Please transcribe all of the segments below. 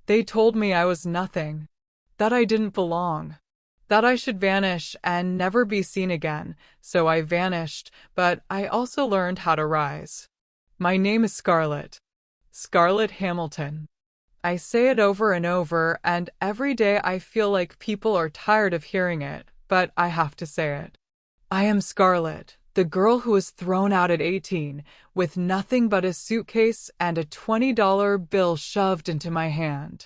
They told me I was nothing, that I didn't belong, that I should vanish and never be seen again. So I vanished, but I also learned how to rise. My name is Scarlett. Scarlett Hamilton. I say it over and over, and every day I feel like people are tired of hearing it, but I have to say it. I am Scarlett, the girl who was thrown out at 18, with nothing but a suitcase and a $20 bill shoved into my hand.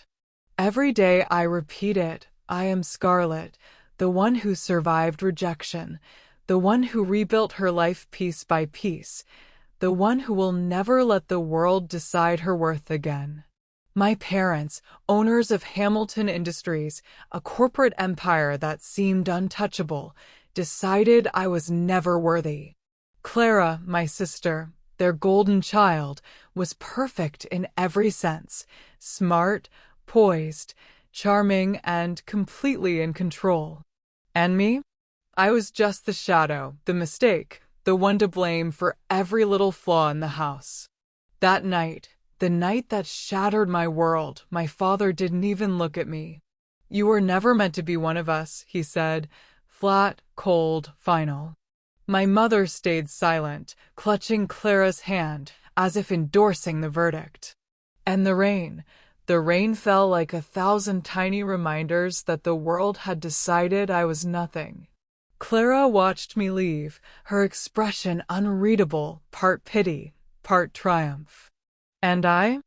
Every day I repeat it. I am Scarlett, the one who survived rejection, the one who rebuilt her life piece by piece, the one who will never let the world decide her worth again. My parents, owners of Hamilton Industries, a corporate empire that seemed untouchable, decided I was never worthy. Clara, my sister, their golden child, was perfect in every sense, smart, poised, charming, and completely in control. And me? I was just the shadow, the mistake, the one to blame for every little flaw in the house. That night, the night that shattered my world, my father didn't even look at me. "You were never meant to be one of us," he said, flat, cold, final. My mother stayed silent, clutching Clara's hand, as if endorsing the verdict. And the rain fell like 1,000 tiny reminders that the world had decided I was nothing. Clara watched me leave, her expression unreadable, part pity, part triumph. And I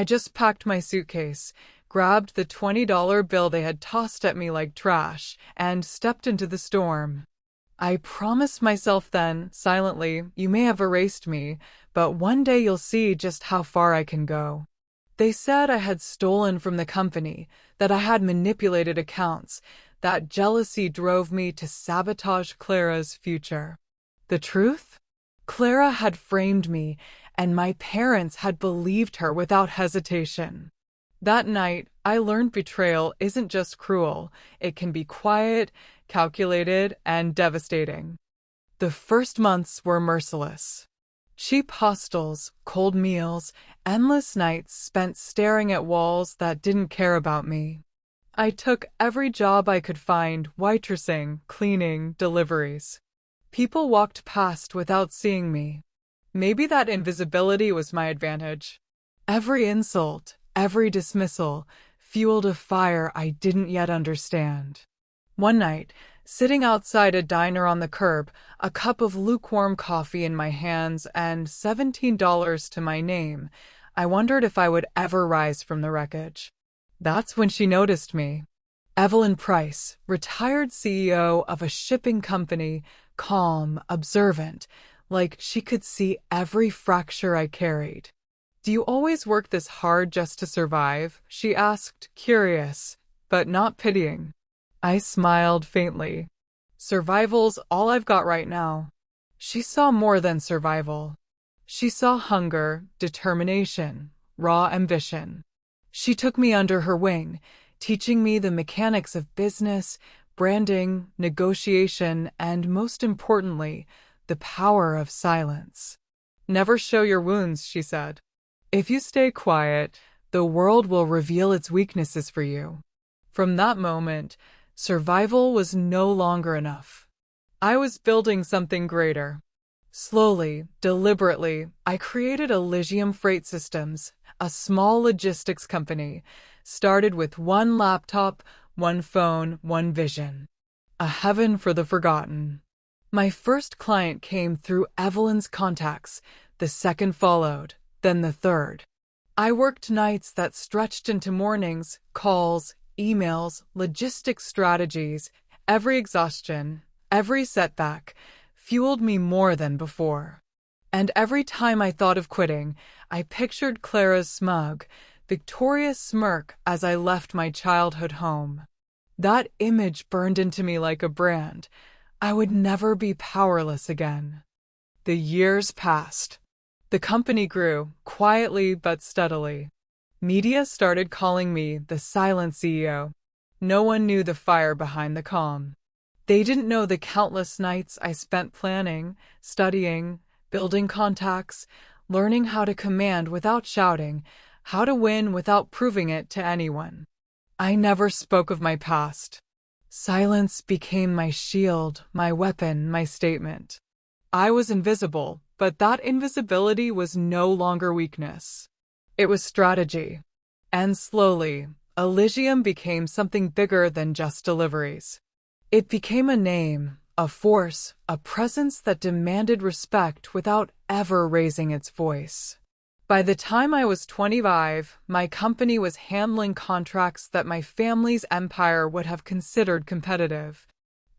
just packed my suitcase, grabbed the $20 bill they had tossed at me like trash, and stepped into the storm. I promised myself then, silently, you may have erased me, but one day you'll see just how far I can go. They said I had stolen from the company, that I had manipulated accounts, that jealousy drove me to sabotage Clara's future. The truth? Clara had framed me, and my parents had believed her without hesitation. That night, I learned betrayal isn't just cruel, it can be quiet, calculated, and devastating. The first months were merciless. Cheap hostels, cold meals, endless nights spent staring at walls that didn't care about me. I took every job I could find, waitressing, cleaning, deliveries. People walked past without seeing me. Maybe that invisibility was my advantage. Every insult, every dismissal, fueled a fire I didn't yet understand. One night, sitting outside a diner on the curb, a cup of lukewarm coffee in my hands and $17 to my name, I wondered if I would ever rise from the wreckage. That's when she noticed me. Evelyn Price, retired CEO of a shipping company, calm, observant, like she could see every fracture I carried. "Do you always work this hard just to survive?" she asked, curious, but not pitying. I smiled faintly. "Survival's all I've got right now." She saw more than survival. She saw hunger, determination, raw ambition. She took me under her wing, teaching me the mechanics of business, branding, negotiation, and most importantly, the power of silence. "Never show your wounds," she said. "If you stay quiet, the world will reveal its weaknesses for you." From that moment, survival was no longer enough. I was building something greater. Slowly, deliberately, I created Elysium Freight Systems, a small logistics company, started with one laptop, one phone, one vision. A heaven for the forgotten. My first client came through Evelyn's contacts, the second followed, then the third. I worked nights that stretched into mornings, calls, emails, logistics strategies. Every exhaustion, every setback, fueled me more than before. And every time I thought of quitting, I pictured Clara's smug, victorious smirk as I left my childhood home. That image burned into me like a brand. I would never be powerless again. The years passed. The company grew, quietly but steadily. Media started calling me the silent CEO. No one knew the fire behind the calm. They didn't know the countless nights I spent planning, studying, building contacts, learning how to command without shouting, how to win without proving it to anyone. I never spoke of my past. Silence became my shield, my weapon, my statement. I was invisible, but that invisibility was no longer weakness. It was strategy. And slowly, Elysium became something bigger than just deliveries. It became a name, a force, a presence that demanded respect without ever raising its voice. By the time I was 25, my company was handling contracts that my family's empire would have considered competitive.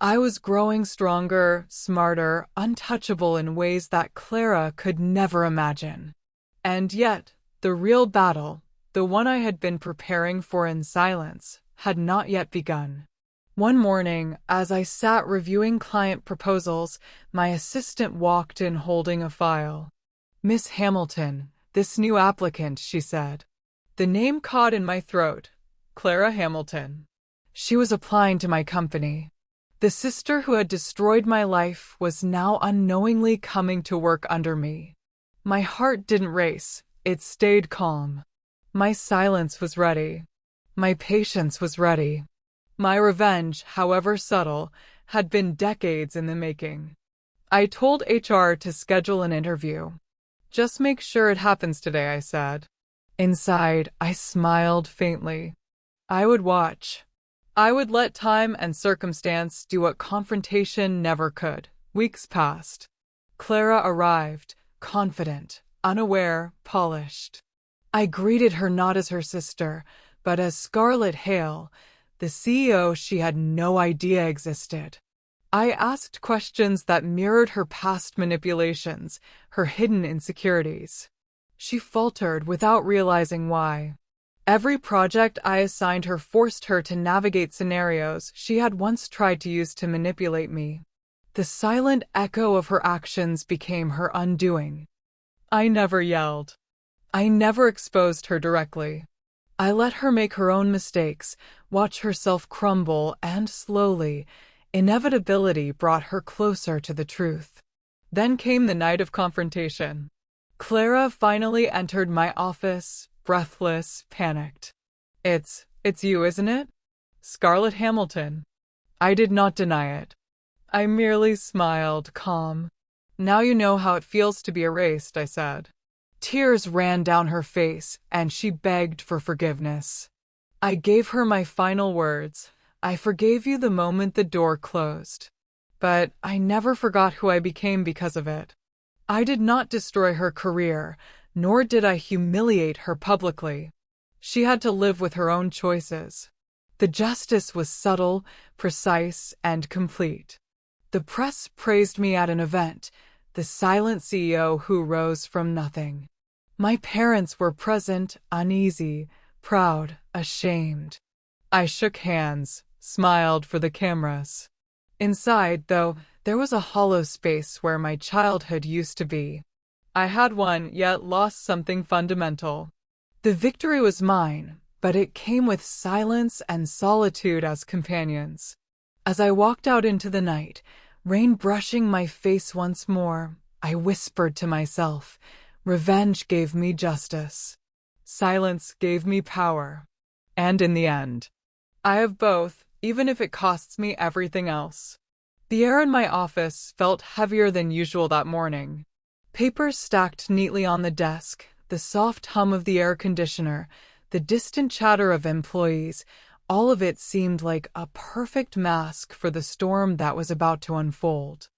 I was growing stronger, smarter, untouchable in ways that Clara could never imagine. And yet, the real battle, the one I had been preparing for in silence, had not yet begun. One morning, as I sat reviewing client proposals, my assistant walked in holding a file. "Miss Hamilton, this new applicant," she said. The name caught in my throat. Clara Hamilton. She was applying to my company. The sister who had destroyed my life was now unknowingly coming to work under me. My heart didn't race, it stayed calm. My silence was ready. My patience was ready. My revenge, however subtle, had been decades in the making. I told HR to schedule an interview. "Just make sure it happens today," I said. Inside, I smiled faintly. I would watch. I would let time and circumstance do what confrontation never could. Weeks passed. Clara arrived, confident, unaware, polished. I greeted her not as her sister, but as Scarlett Hale, the CEO she had no idea existed. I asked questions that mirrored her past manipulations, her hidden insecurities. She faltered without realizing why. Every project I assigned her forced her to navigate scenarios she had once tried to use to manipulate me. The silent echo of her actions became her undoing. I never yelled. I never exposed her directly. I let her make her own mistakes, watch herself crumble, and slowly, inevitability brought her closer to the truth. Then came the night of confrontation. Clara finally entered my office, breathless, panicked. It's you, isn't it? Scarlett Hamilton." I did not deny it. I merely smiled, calm. "Now you know how it feels to be erased," I said. Tears ran down her face, and she begged for forgiveness. I gave her my final words. "I forgave you the moment the door closed. But I never forgot who I became because of it." I did not destroy her career, nor did I humiliate her publicly. She had to live with her own choices. The justice was subtle, precise, and complete. The press praised me at an event, the silent CEO who rose from nothing. My parents were present, uneasy, proud, ashamed. I shook hands, smiled for the cameras. Inside, though, there was a hollow space where my childhood used to be. I had won, yet lost something fundamental. The victory was mine, but it came with silence and solitude as companions. As I walked out into the night, rain brushing my face once more, I whispered to myself, revenge gave me justice. Silence gave me power. And in the end, I have both, even if it costs me everything else. The air in my office felt heavier than usual that morning. Papers stacked neatly on the desk, the soft hum of the air conditioner, the distant chatter of employees, all of it seemed like a perfect mask for the storm that was about to unfold.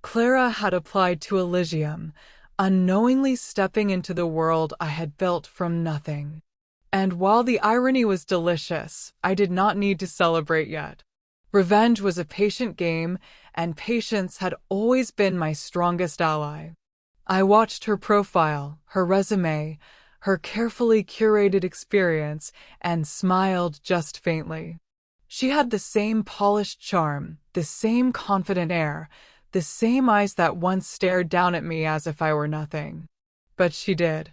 Clara had applied to Elysium, unknowingly stepping into the world I had built from nothing. And while the irony was delicious, I did not need to celebrate yet. Revenge was a patient game, and patience had always been my strongest ally. I watched her profile, her resume, her carefully curated experience, and smiled just faintly. She had the same polished charm, the same confident air, the same eyes that once stared down at me as if I were nothing. But she did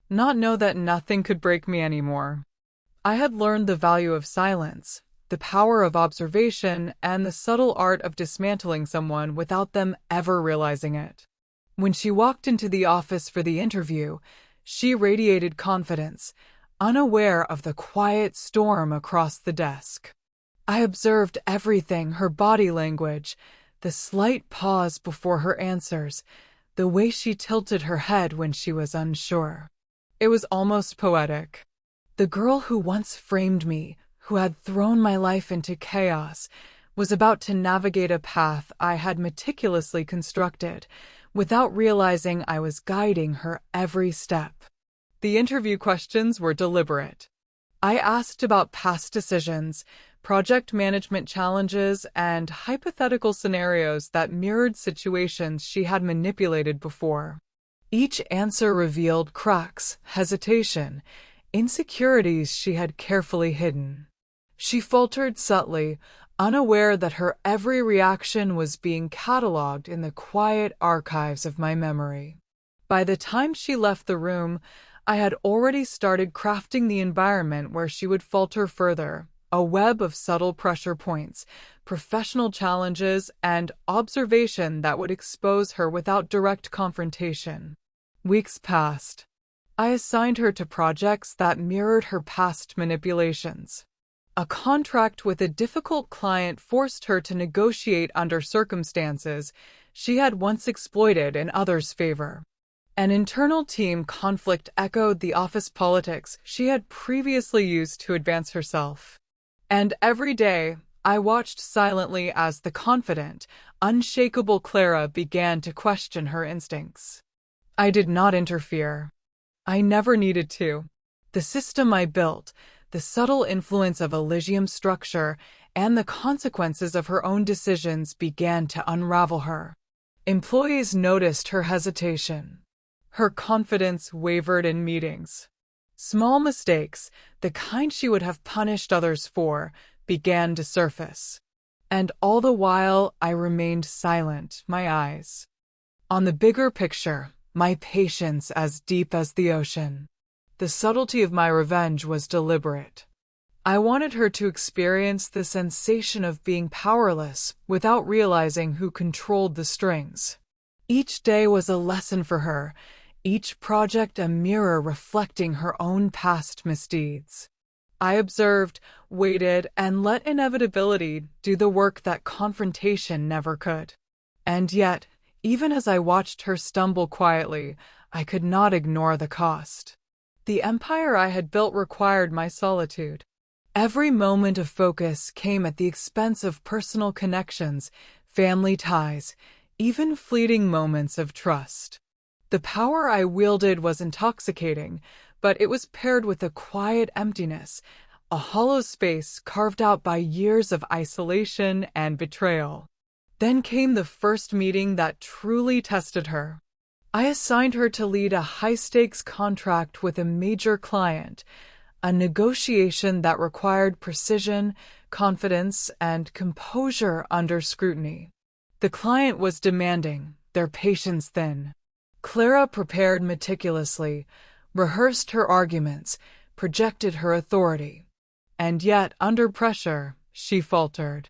not know that nothing could break me anymore. I had learned the value of silence, the power of observation, and the subtle art of dismantling someone without them ever realizing it. When she walked into the office for the interview, she radiated confidence, unaware of the quiet storm across the desk. I observed everything, her body language, the slight pause before her answers, the way she tilted her head when she was unsure. It was almost poetic. The girl who once framed me, who had thrown my life into chaos, was about to navigate a path I had meticulously constructed, without realizing I was guiding her every step. The interview questions were deliberate. I asked about past decisions, project management challenges, and hypothetical scenarios that mirrored situations she had manipulated before. Each answer revealed cracks, hesitation, insecurities she had carefully hidden. She faltered subtly, unaware that her every reaction was being catalogued in the quiet archives of my memory. By the time she left the room, I had already started crafting the environment where she would falter further, a web of subtle pressure points, professional challenges, and observation that would expose her without direct confrontation. Weeks passed. I assigned her to projects that mirrored her past manipulations. A contract with a difficult client forced her to negotiate under circumstances she had once exploited in others' favor. An internal team conflict echoed the office politics she had previously used to advance herself. And every day, I watched silently as the confident, unshakable Clara began to question her instincts. I did not interfere. I never needed to. The system I built, the subtle influence of Elysium's structure, and the consequences of her own decisions began to unravel her. Employees noticed her hesitation. Her confidence wavered in meetings. Small mistakes, the kind she would have punished others for, began to surface. And all the while, I remained silent, my eyes on the bigger picture, my patience as deep as the ocean. The subtlety of my revenge was deliberate. I wanted her to experience the sensation of being powerless without realizing who controlled the strings. Each day was a lesson for her, each project a mirror reflecting her own past misdeeds. I observed, waited, and let inevitability do the work that confrontation never could. And yet, even as I watched her stumble quietly, I could not ignore the cost. The empire I had built required my solitude. Every moment of focus came at the expense of personal connections, family ties, even fleeting moments of trust. The power I wielded was intoxicating, but it was paired with a quiet emptiness, a hollow space carved out by years of isolation and betrayal. Then came the first meeting that truly tested her. I assigned her to lead a high-stakes contract with a major client, a negotiation that required precision, confidence, and composure under scrutiny. The client was demanding, their patience thin. Clara prepared meticulously, rehearsed her arguments, projected her authority. And yet, under pressure, she faltered.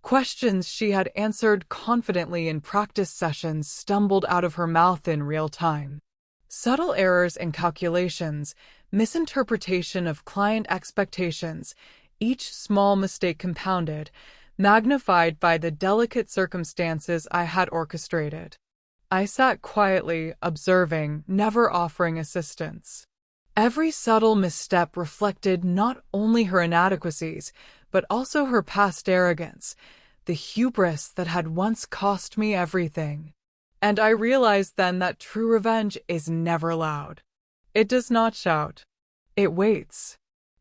Questions she had answered confidently in practice sessions stumbled out of her mouth in real time. Subtle errors in calculations, misinterpretation of client expectations, each small mistake compounded, magnified by the delicate circumstances I had orchestrated. I sat quietly, observing, never offering assistance. Every subtle misstep reflected not only her inadequacies, but also her past arrogance, the hubris that had once cost me everything. And I realized then that true revenge is never loud. It does not shout. It waits.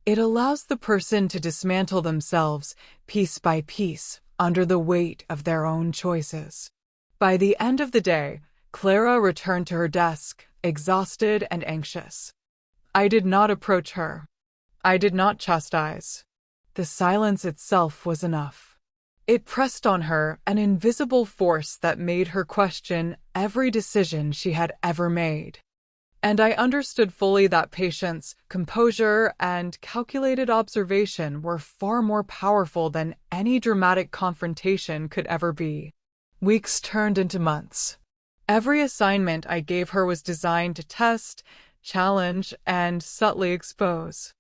It allows the person to dismantle themselves, piece by piece, under the weight of their own choices. By the end of the day, Clara returned to her desk, exhausted and anxious. I did not approach her. I did not chastise. The silence itself was enough. It pressed on her an invisible force that made her question every decision she had ever made. And I understood fully that patience, composure, and calculated observation were far more powerful than any dramatic confrontation could ever be. Weeks turned into months. Every assignment I gave her was designed to test, challenge, and subtly expose.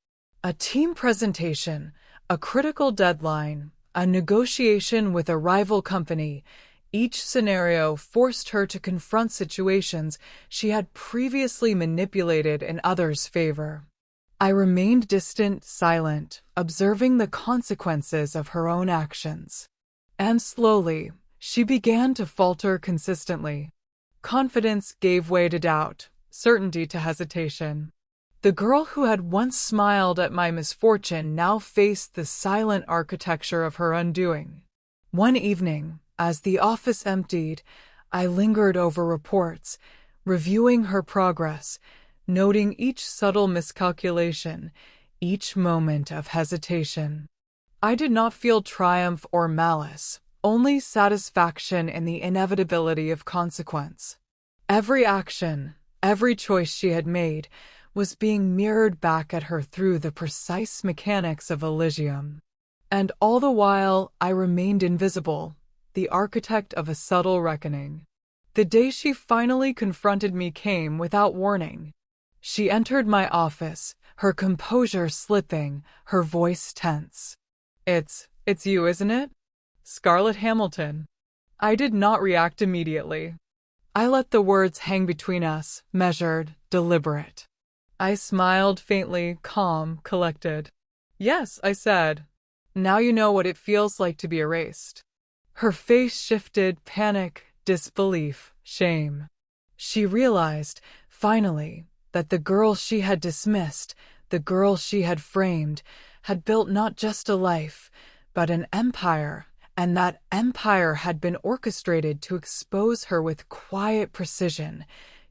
A team presentation, a critical deadline, a negotiation with a rival company. Each scenario forced her to confront situations she had previously manipulated in others' favor. I remained distant, silent, observing the consequences of her own actions. And slowly, she began to falter consistently. Confidence gave way to doubt, certainty to hesitation. The girl who had once smiled at my misfortune now faced the silent architecture of her undoing. One evening, as the office emptied, I lingered over reports, reviewing her progress, noting each subtle miscalculation, each moment of hesitation. I did not feel triumph or malice, only satisfaction in the inevitability of consequence. Every action, every choice she had made, was being mirrored back at her through the precise mechanics of Elysium. And all the while, I remained invisible, the architect of a subtle reckoning. The day she finally confronted me came without warning. She entered my office, her composure slipping, her voice tense. It's you, isn't it? Scarlett Hamilton. I did not react immediately. I let the words hang between us, measured, deliberate. I smiled faintly, calm, collected. Yes, I said. Now you know what it feels like to be erased. Her face shifted, panic, disbelief, shame. She realized, finally, that the girl she had dismissed, the girl she had framed, had built not just a life, but an empire, and that empire had been orchestrated to expose her with quiet precision.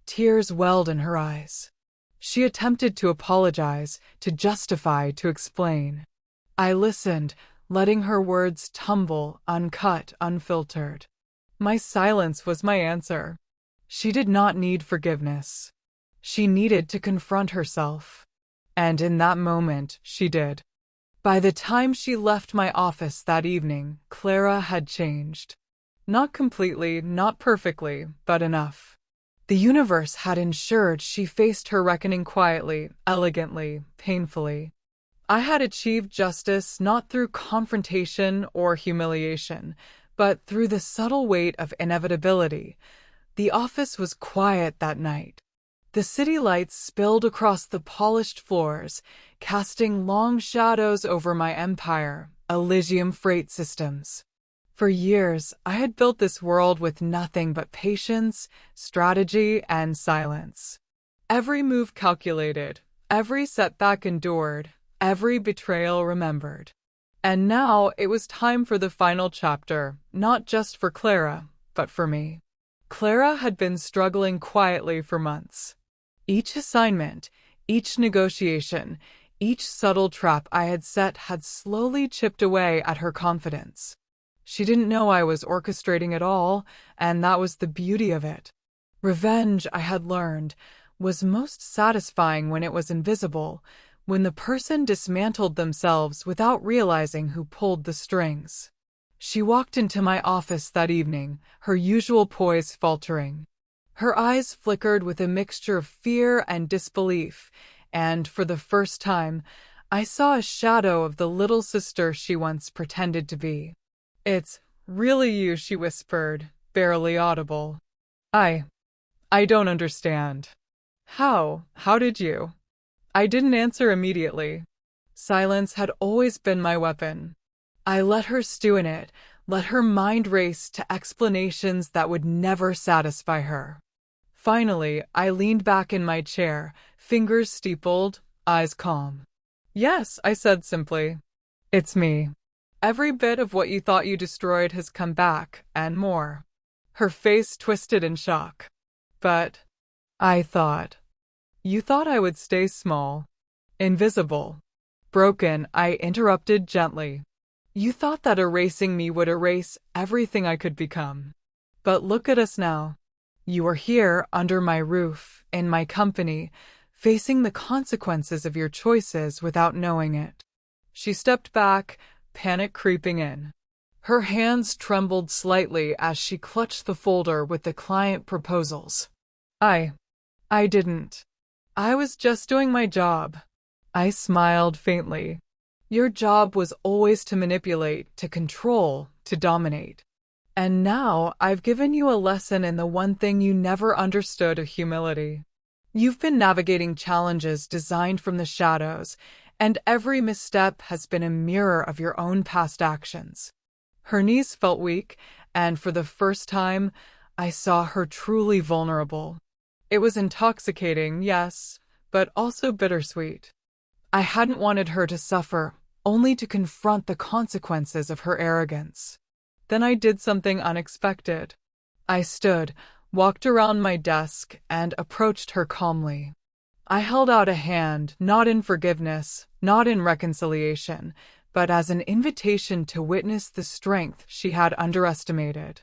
Tears welled in her eyes. She attempted to apologize, to justify, to explain. I listened, letting her words tumble, uncut, unfiltered. My silence was my answer. She did not need forgiveness. She needed to confront herself. And in that moment, she did. By the time she left my office that evening, Clara had changed. Not completely, not perfectly, but enough. The universe had ensured she faced her reckoning quietly, elegantly, painfully. I had achieved justice not through confrontation or humiliation, but through the subtle weight of inevitability. The office was quiet that night. The city lights spilled across the polished floors, casting long shadows over my empire, Elysium Freight Systems. For years, I had built this world with nothing but patience, strategy, and silence. Every move calculated, every setback endured, every betrayal remembered. And now it was time for the final chapter, not just for Clara, but for me. Clara had been struggling quietly for months. Each assignment, each negotiation, each subtle trap I had set had slowly chipped away at her confidence. She didn't know I was orchestrating it all, and that was the beauty of it. Revenge, I had learned, was most satisfying when it was invisible, when the person dismantled themselves without realizing who pulled the strings. She walked into my office that evening, her usual poise faltering. Her eyes flickered with a mixture of fear and disbelief, and for the first time, I saw a shadow of the little sister she once pretended to be. "It's really you," she whispered, barely audible. I don't understand. How did you? I didn't answer immediately. Silence had always been my weapon. I let her stew in it, let her mind race to explanations that would never satisfy her. Finally, I leaned back in my chair, fingers steepled, eyes calm. "Yes," I said simply. "It's me. Every bit of what you thought you destroyed has come back, and more." Her face twisted in shock. "But I thought. You thought I would stay small, invisible, broken," I interrupted gently. "You thought that erasing me would erase everything I could become. But look at us now. You are here, under my roof, in my company, facing the consequences of your choices without knowing it." She stepped back, panic creeping in. Her hands trembled slightly as she clutched the folder with the client proposals. I didn't. I was just doing my job. I smiled faintly. Your job was always to manipulate, to control, to dominate. And now I've given you a lesson in the one thing you never understood of humility. You've been navigating challenges designed from the shadows, and every misstep has been a mirror of your own past actions. Her knees felt weak, and for the first time, I saw her truly vulnerable. It was intoxicating, yes, but also bittersweet. I hadn't wanted her to suffer, only to confront the consequences of her arrogance. Then I did something unexpected. I stood, walked around my desk, and approached her calmly. I held out a hand, not in forgiveness, not in reconciliation, but as an invitation to witness the strength she had underestimated.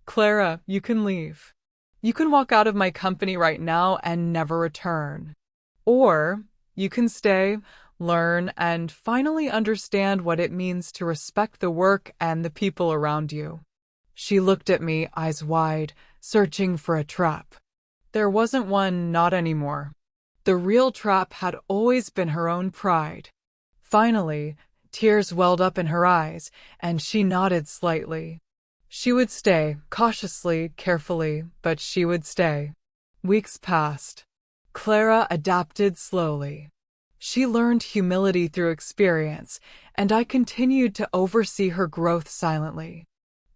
Clara, you can leave. You can walk out of my company right now and never return. Or you can stay, learn, and finally understand what it means to respect the work and the people around you. She looked at me, eyes wide, searching for a trap. There wasn't one, not anymore. The real trap had always been her own pride. Finally, tears welled up in her eyes, and she nodded slightly. She would stay, cautiously, carefully, but she would stay. Weeks passed. Clara adapted slowly. She learned humility through experience, and I continued to oversee her growth silently.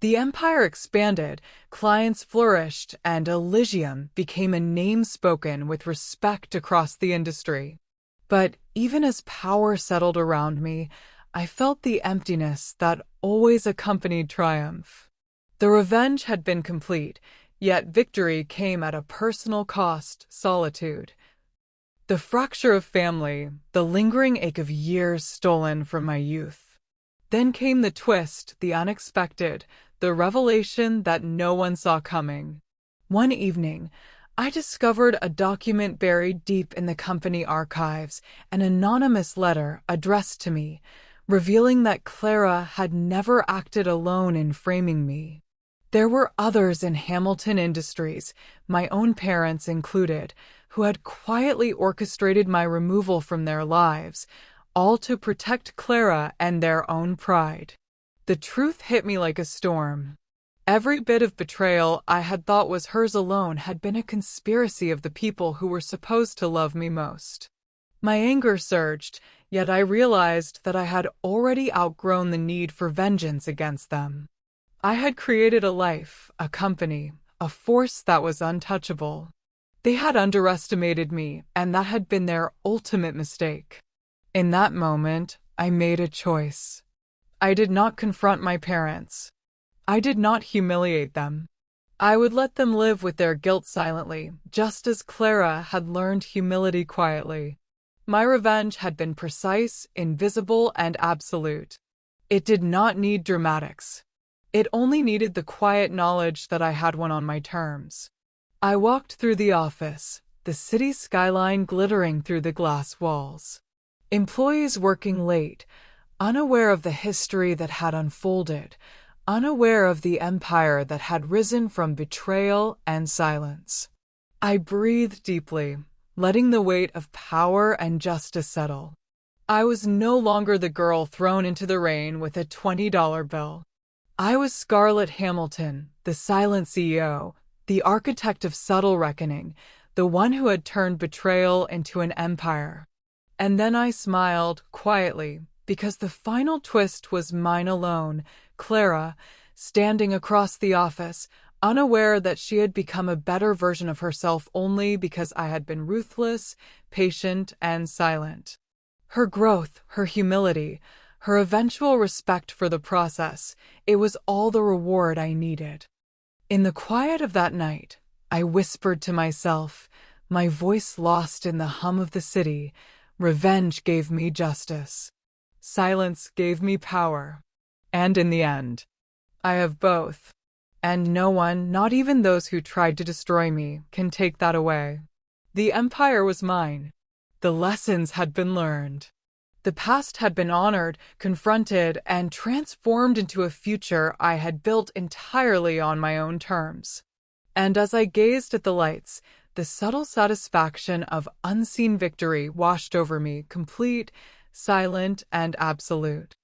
The empire expanded, clients flourished, and Elysium became a name spoken with respect across the industry. But even as power settled around me, I felt the emptiness that always accompanied triumph. The revenge had been complete, yet victory came at a personal cost, solitude. The fracture of family, the lingering ache of years stolen from my youth. Then came the twist, the unexpected, the revelation that no one saw coming. One evening, I discovered a document buried deep in the company archives, an anonymous letter addressed to me, revealing that Clara had never acted alone in framing me. There were others in Hamilton Industries, my own parents included, who had quietly orchestrated my removal from their lives, all to protect Clara and their own pride. The truth hit me like a storm. Every bit of betrayal I had thought was hers alone had been a conspiracy of the people who were supposed to love me most. My anger surged, yet I realized that I had already outgrown the need for vengeance against them. I had created a life, a company, a force that was untouchable. They had underestimated me, and that had been their ultimate mistake. In that moment, I made a choice. I did not confront my parents. I did not humiliate them. I would let them live with their guilt silently, just as Clara had learned humility quietly. My revenge had been precise, invisible, and absolute. It did not need dramatics. It only needed the quiet knowledge that I had won on my terms. I walked through the office, the city skyline glittering through the glass walls. Employees working late, unaware of the history that had unfolded, unaware of the empire that had risen from betrayal and silence. I breathed deeply, letting the weight of power and justice settle. I was no longer the girl thrown into the rain with a $20 bill. I was Scarlett Hamilton, the silent CEO, the architect of subtle reckoning, the one who had turned betrayal into an empire. And then I smiled, quietly, because the final twist was mine alone, Clara, standing across the office, unaware that she had become a better version of herself only because I had been ruthless, patient, and silent. Her growth, her humility, her eventual respect for the process, it was all the reward I needed. In the quiet of that night, I whispered to myself, my voice lost in the hum of the city, revenge gave me justice. Silence gave me power. And in the end, I have both. And no one, not even those who tried to destroy me, can take that away. The empire was mine. The lessons had been learned. The past had been honored, confronted, and transformed into a future I had built entirely on my own terms. And as I gazed at the lights, The subtle satisfaction of unseen victory washed over me, complete, silent, and absolute.